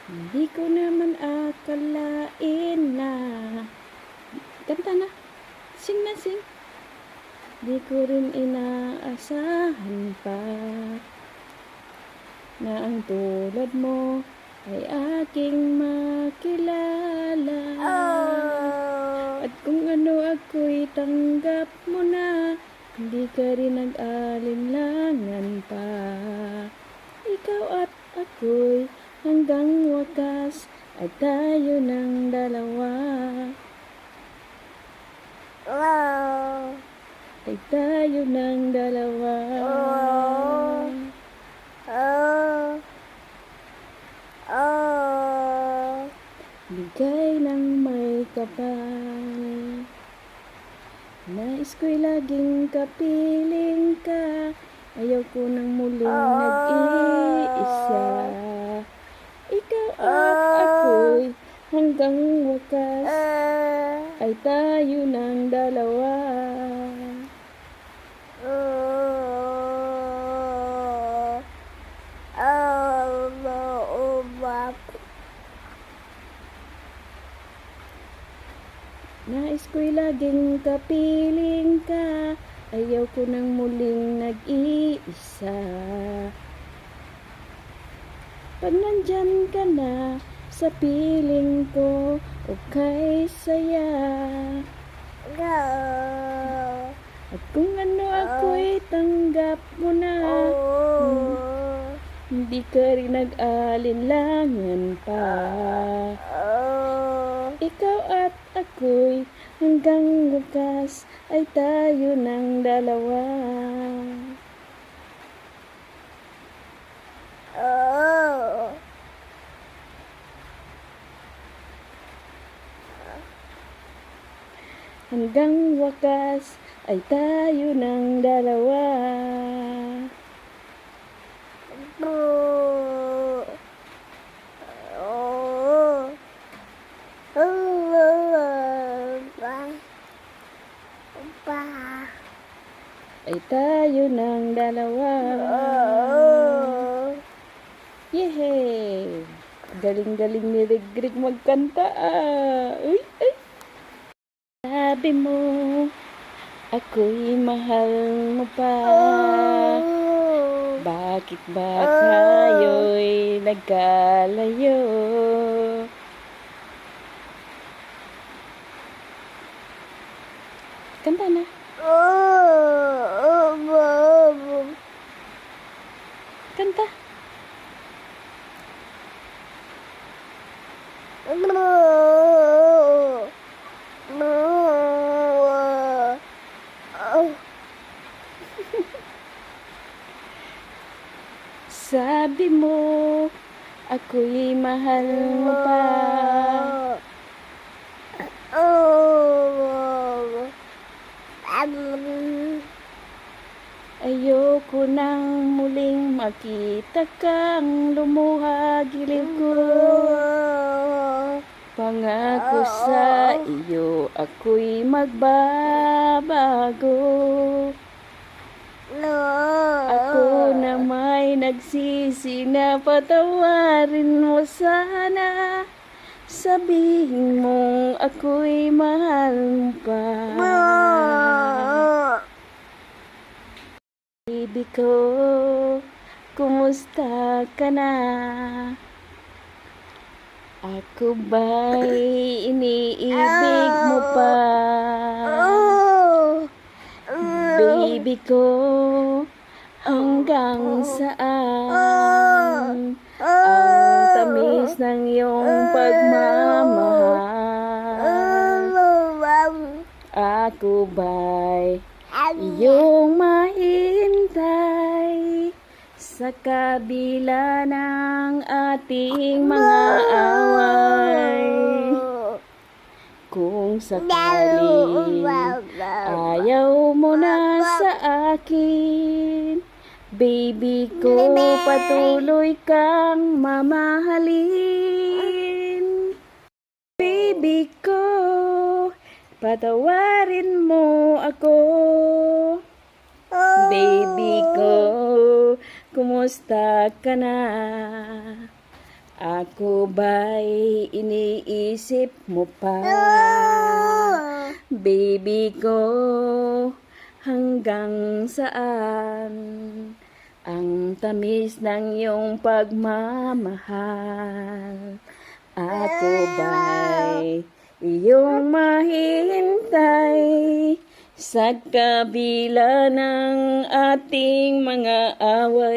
Hindi ko naman akalain na. Kanta na. Sing na sing. Di ko rin inaasahan pa na ang tulad mo ay aking makilala. At kung ano ako'y tanggap mo na, hindi ka rin nag-alinlangan pa. Ikaw at ako'y hanggang wakas ay tayo ng dalawa. Ay tayo ng dalawa. Bigay ng may kapal. Nais ko'y laging kapiling ka. Ayaw ko nang muling nag-iisa. Ikaw at ako'y hanggang wakas ay tayo ng dalawa. Nais ko'y laging kapiling ka. Ayaw ko nang muling nag-iisa. Pag nandyan ka na sa piling ko, okay saya. At kung ano ako'y tanggap mo na, hindi ka rin nag-alinlangan pa. Ikaw at ako'y hanggang wakas ay tayo ng dalawa. Hanggang wakas ay tayo ng dalawa. Ay tayo ng dalawa. Yehey! Galing-galing ni Rigrig magkanta. Uy, ay. Sabi mo, ako'y mahal mo pa. Bakit ba tayo'y nagkalayo? Kanta na. Kanta. Sabi mo, ako'y mahal mo pa. Ayoko nang muling makita kang lumuha gilid ko. Pangako sa iyo, ako'y magbabago. Ako na may nagsisi na patawarin mo sana. Sabihin mong ako'y mahal mo pa. Baby ko, kumusta ka na? Ako ba'y iniibig mo pa? Baby ko, hanggang saan ang tamis ng iyong pagmamahal? Ako ba'y iyong mahintay sa kabila ng ating mga away? Kung sakaling ayaw mo na sa akin, baby ko, patuloy kang mamahalin. Baby ko, patawarin mo ako. Baby ko, kumusta ka na? Ako ba'y iniisip mo pa? Baby ko, hanggang saan ang tamis ng iyong pagmamahal? Ako ba'y iyong mahihintay sa kabila ng ating mga away?